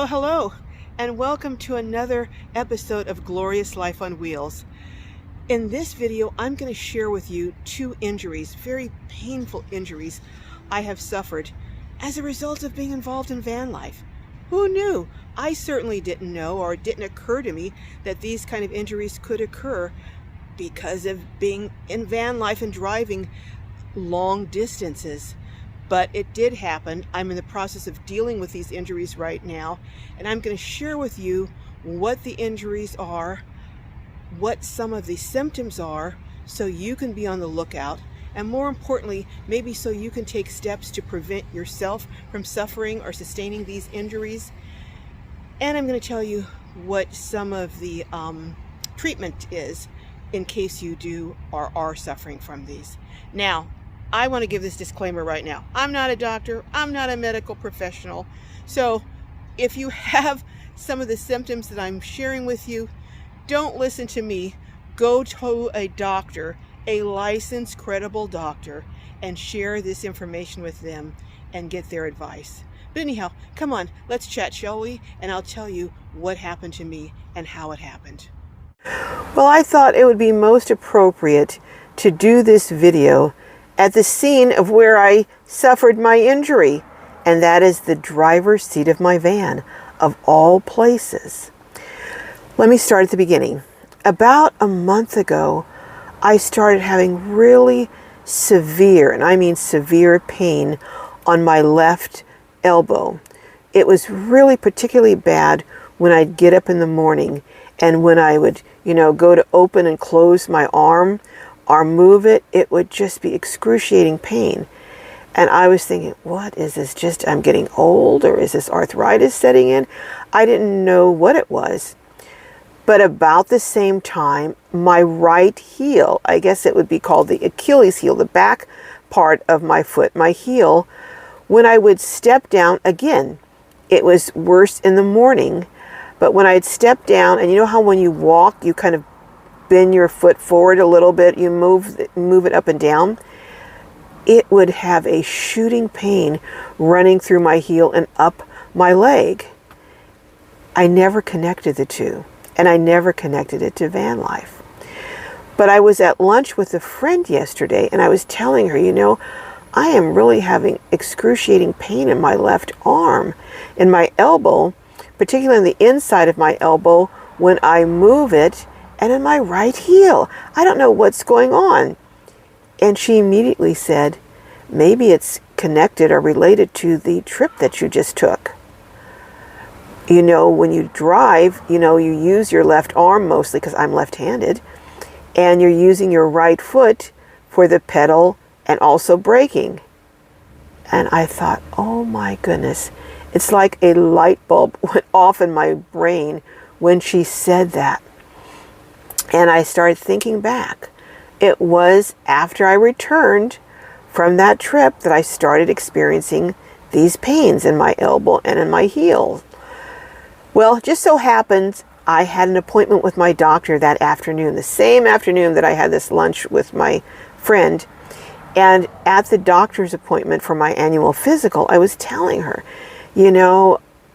Hello, and welcome to another episode of Glorious Life on Wheels. In this video, I'm going to share with you two injuries, very painful injuries I have suffered as a result of being involved in van life. Who knew? I certainly didn't know, or it didn't occur to me that these kind of injuries could occur because of being in van life and driving long distances. But it did happen. I'm in the process of dealing with these injuries right now, and I'm going to share with you what the injuries are, what some of the symptoms are, so you can be on the lookout, and more importantly, maybe so you can take steps to prevent yourself from suffering or sustaining these injuries. And I'm going to tell you what some of the treatment is in case you do or are suffering from these. Now, I want to give this disclaimer right now. I'm not a doctor. I'm not a medical professional. So if you have some of the symptoms that I'm sharing with you, don't listen to me. Go to a doctor, a licensed, credible doctor, and share this information with them and get their advice. But anyhow, come on, let's chat, shall we? And I'll tell you what happened to me and how it happened. Well, I thought it would be most appropriate to do this video at the scene of where I suffered my injury, and that is the driver's seat of my van, of all places. Let me start at the beginning. About a month ago, I started having really severe, and I mean severe, pain on my left elbow. It was really particularly bad when I'd get up in the morning and when I would, go to open and close my arm or move it, it would just be excruciating pain. And I was thinking, what is this? Just I'm getting old, or is this arthritis setting in? I didn't know what it was. But about the same time, my right heel, I guess it would be called the Achilles heel, the back part of my foot, my heel, when I would step down, again, it was worse in the morning, but when I'd step down, and you know how when you walk, you kind of bend your foot forward a little bit, you move it up and down, it would have a shooting pain running through my heel and up my leg. I never connected the two, and I never connected it to van life. But I was at lunch with a friend yesterday, and I was telling her, I am really having excruciating pain in my left arm, in my elbow, particularly on the inside of my elbow when I move it, and in my right heel. I don't know what's going on. And she immediately said, maybe it's connected or related to the trip that you just took. When you drive, you use your left arm mostly, because I'm left-handed, and you're using your right foot for the pedal and also braking. And I thought, oh my goodness, it's like a light bulb went off in my brain when she said that. And I started thinking back. It was after I returned from that trip that I started experiencing these pains in my elbow and in my heel. Well, just so happens I had an appointment with my doctor that afternoon, the same afternoon that I had this lunch with my friend. And at the doctor's appointment for my annual physical, I was telling her,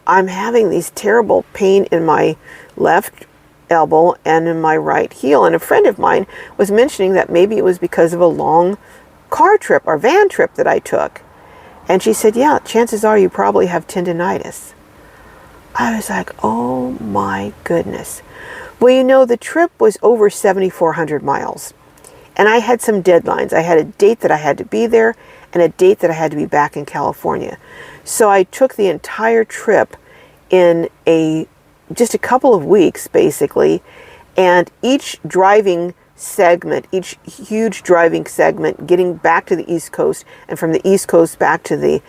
I'm having these terrible pain in my left elbow and in my right heel. And a friend of mine was mentioning that maybe it was because of a long car trip or van trip that I took. And she said, yeah, chances are you probably have tendinitis. I was like, oh my goodness. Well, the trip was over 7,400 miles. And I had some deadlines. I had a date that I had to be there and a date that I had to be back in California. So I took the entire trip in just a couple of weeks, basically, and each driving segment, each huge driving segment, getting back to the East Coast and from the East Coast back to the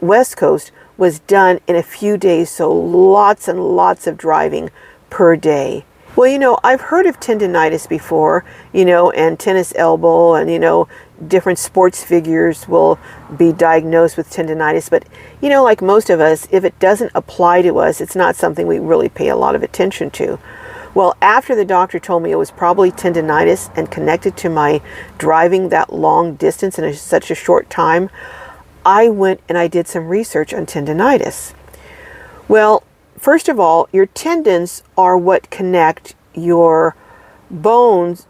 West Coast was done in a few days, so lots and lots of driving per day. Well, I've heard of tendinitis before, and tennis elbow, and, different sports figures will be diagnosed with tendinitis. But, like most of us, if it doesn't apply to us, it's not something we really pay a lot of attention to. Well, after the doctor told me it was probably tendinitis and connected to my driving that long distance in such a short time, I went and I did some research on tendinitis. Well, first of all, your tendons are what connect your bones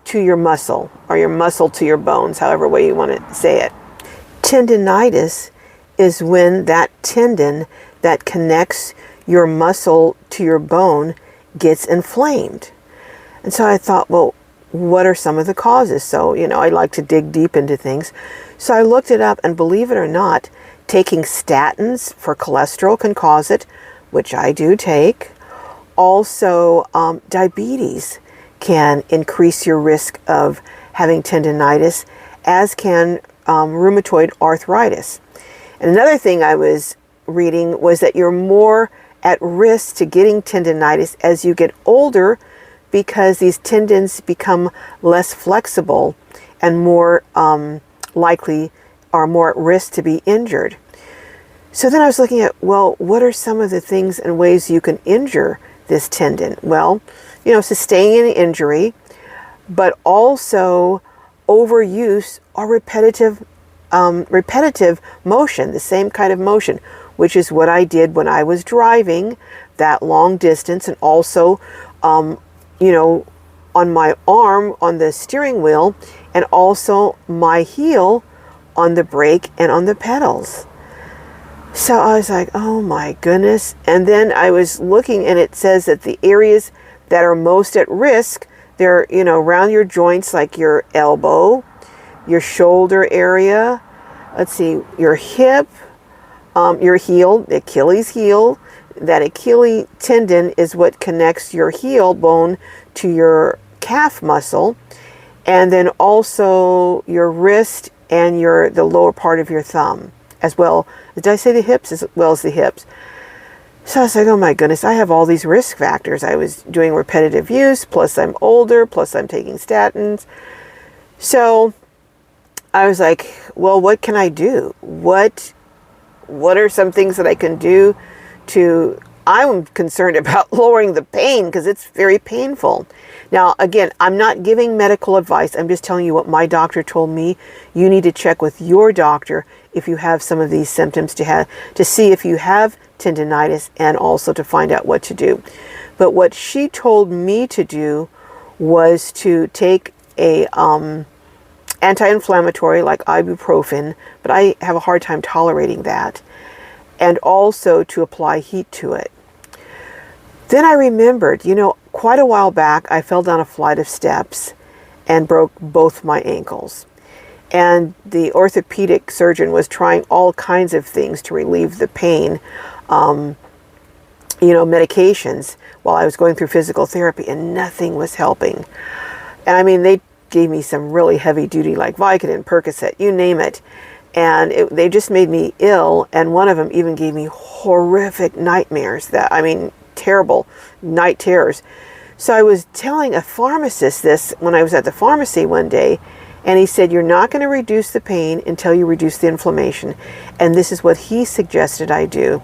to your muscle, or your muscle to your bones, however way you want to say it. Tendinitis is when that tendon that connects your muscle to your bone gets inflamed. And so I thought, well, what are some of the causes? So, I like to dig deep into things. So I looked it up, and believe it or not, taking statins for cholesterol can cause it, which I do take. Also, diabetes can increase your risk of having tendinitis, as can rheumatoid arthritis. And another thing I was reading was that you're more at risk to getting tendinitis as you get older, because these tendons become less flexible and more likely are more at risk to be injured. So then I was looking at, well, what are some of the things and ways you can injure this tendon? Well, sustaining an injury, but also overuse or repetitive motion, the same kind of motion, which is what I did when I was driving that long distance, and also, on my arm on the steering wheel, and also my heel on the brake and on the pedals. So I was like, oh my goodness. And then I was looking, and it says that the areas that are most at risk, they're, around your joints, like your elbow, your shoulder area, let's see, your hip, your heel, the Achilles heel. That Achilles tendon is what connects your heel bone to your calf muscle, and then also your wrist and the lower part of your thumb, as well. Did I say the hips? As well as the hips. So I was like, oh my goodness, I have all these risk factors. I was doing repetitive use, plus I'm older, plus I'm taking statins. So I was like, well, what can I do? What are some things that I can do to... I'm concerned about lowering the pain, because it's very painful. Now, again, I'm not giving medical advice. I'm just telling you what my doctor told me. You need to check with your doctor if you have some of these symptoms to see if you have tendinitis, and also to find out what to do. But what she told me to do was to take a anti-inflammatory like ibuprofen, but I have a hard time tolerating that, and also to apply heat to it. Then I remembered, quite a while back, I fell down a flight of steps and broke both my ankles. And the orthopedic surgeon was trying all kinds of things to relieve the pain, medications, while I was going through physical therapy, and nothing was helping. And I mean, they gave me some really heavy duty, like Vicodin, Percocet, you name it. And they just made me ill. And one of them even gave me horrific nightmares, terrible night terrors. So I was telling a pharmacist this when I was at the pharmacy one day, and he said, you're not going to reduce the pain until you reduce the inflammation. And this is what he suggested I do,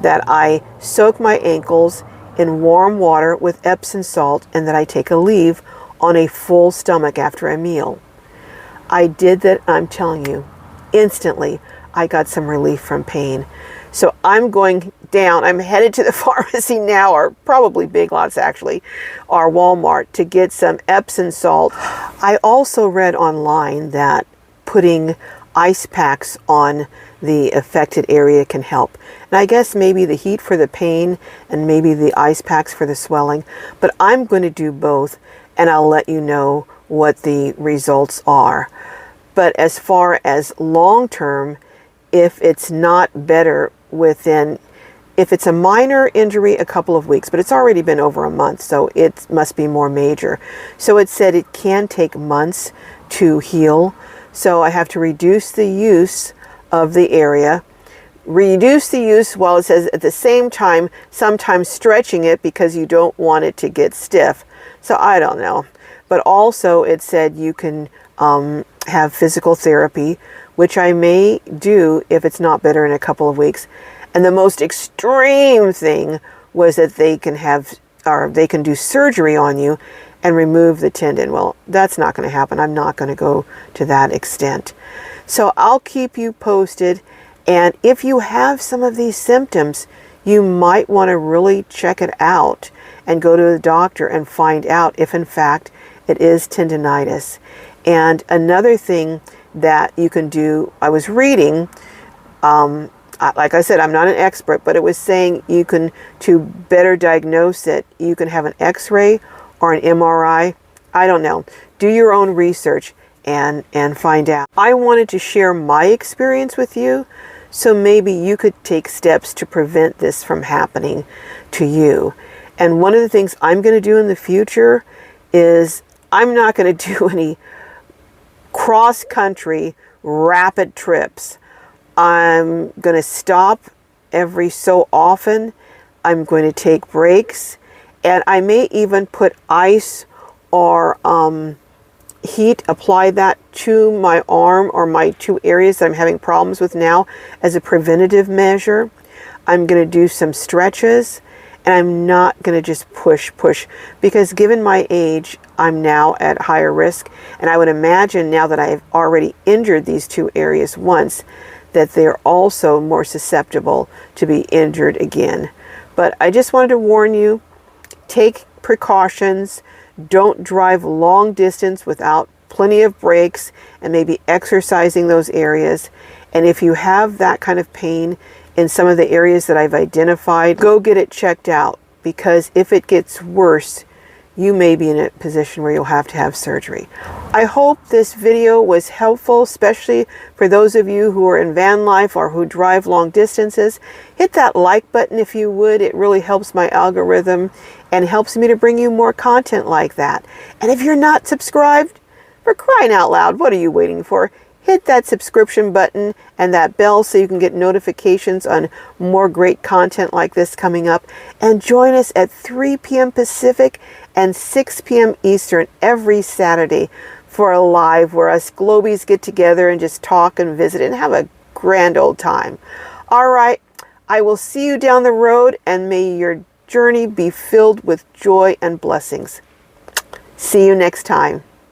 that I soak my ankles in warm water with Epsom salt, and that I take a leave on a full stomach after a meal. I did that. I'm telling you, instantly I got some relief from pain. So I'm going down, I'm headed to the pharmacy now, or probably Big Lots actually, or Walmart, to get some Epsom salt. I also read online that putting ice packs on the affected area can help. And I guess maybe the heat for the pain, and maybe the ice packs for the swelling. But I'm going to do both, and I'll let you know what the results are. But as far as long term, if it's not better if it's a minor injury, a couple of weeks, but it's already been over a month, so it must be more major. So it said it can take months to heal. So I have to reduce the use of the area, reduce the use while it says at the same time, sometimes stretching it because you don't want it to get stiff. So I don't know. But also it said you can have physical therapy, which I may do if it's not better in a couple of weeks. And the most extreme thing was that they can do surgery on you and remove the tendon. Well, that's not going to happen. I'm not going to go to that extent. So I'll keep you posted. And if you have some of these symptoms, you might want to really check it out and go to the doctor and find out if in fact it is tendinitis. And another thing that you can do, I was reading, like I said, I'm not an expert, but it was saying you can, to better diagnose it, you can have an x-ray or an MRI. I don't know. Do your own research and find out. I wanted to share my experience with you, so maybe you could take steps to prevent this from happening to you. And one of the things I'm going to do in the future is I'm not going to do any cross-country rapid trips. I'm going to stop every so often. I'm going to take breaks, and I may even put ice or heat, apply that to my arm or my 2 areas that I'm having problems with now as a preventative measure. I'm going to do some stretches, and I'm not going to just push, because given my age, I'm now at higher risk, and I would imagine now that I've already injured these 2 areas once, that they're also more susceptible to be injured again. But I just wanted to warn you, take precautions, don't drive long distance without plenty of breaks and maybe exercising those areas. And if you have that kind of pain in some of the areas that I've identified, go get it checked out, because if it gets worse, you may be in a position where you'll have to have surgery. I hope this video was helpful, especially for those of you who are in van life or who drive long distances. Hit that like button if you would. It really helps my algorithm and helps me to bring you more content like that. And if you're not subscribed, for crying out loud, what are you waiting for? Hit that subscription button and that bell so you can get notifications on more great content like this coming up. And join us at 3 p.m. Pacific and 6 p.m. Eastern every Saturday for a live where us Globies get together and just talk and visit and have a grand old time. All right, I will see you down the road, and may your journey be filled with joy and blessings. See you next time.